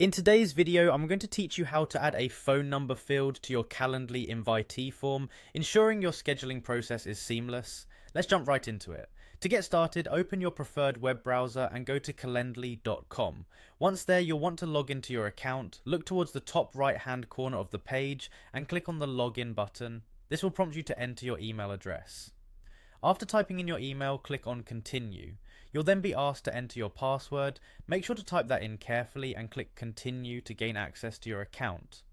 In today's video, I'm going to teach you how to add a phone number field to your Calendly invitee form, ensuring your scheduling process is seamless. Let's jump right into it. To get started, open your preferred web browser and go to calendly.com. Once there, you'll want to log into your account, look towards the top right hand corner of the page and click on the login button. This will prompt you to enter your email address. After typing in your email, click on Continue. You'll then be asked to enter your password. Make sure to type that in carefully and click Continue to gain access to your account.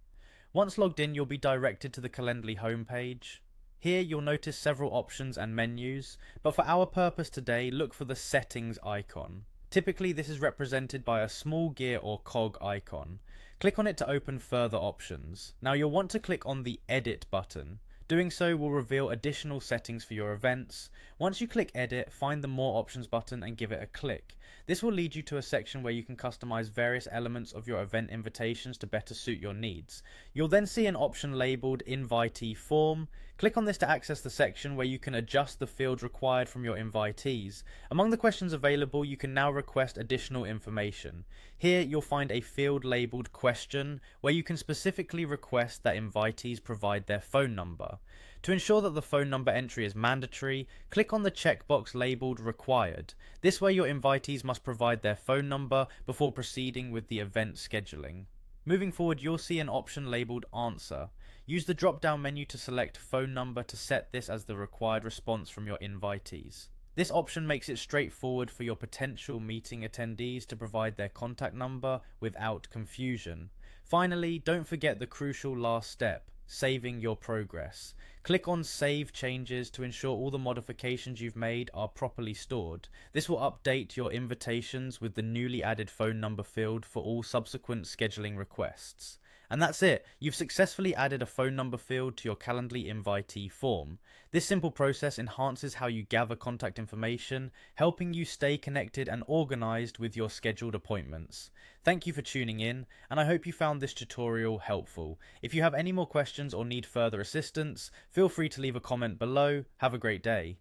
Once logged in, you'll be directed to the Calendly homepage. Here you'll notice several options and menus, but for our purpose today, look for the Settings icon. Typically this is represented by a small gear or cog icon. Click on it to open further options. Now you'll want to click on the Edit button. Doing so will reveal additional settings for your events. Once you click Edit, find the More Options button and give it a click. This will lead you to a section where you can customize various elements of your event invitations to better suit your needs. You'll then see an option labeled Invitee Form. Click on this to access the section where you can adjust the fields required from your invitees. Among the questions available, you can now request additional information. Here you'll find a field labeled Question, where you can specifically request that invitees provide their phone number. To ensure that the phone number entry is mandatory, click on the checkbox labeled Required. This way your invitees must provide their phone number before proceeding with the event scheduling. Moving forward, you'll see an option labeled Answer. Use the drop-down menu to select Phone Number to set this as the required response from your invitees. This option makes it straightforward for your potential meeting attendees to provide their contact number without confusion. Finally, don't forget the crucial last step, saving your progress. Click on Save Changes to ensure all the modifications you've made are properly stored. This will update your invitations with the newly added phone number field for all subsequent scheduling requests. And that's it, you've successfully added a phone number field to your Calendly invitee form. This simple process enhances how you gather contact information, helping you stay connected and organized with your scheduled appointments. Thank you for tuning in, and I hope you found this tutorial helpful. If you have any more questions or need further assistance, feel free to leave a comment below. Have a great day.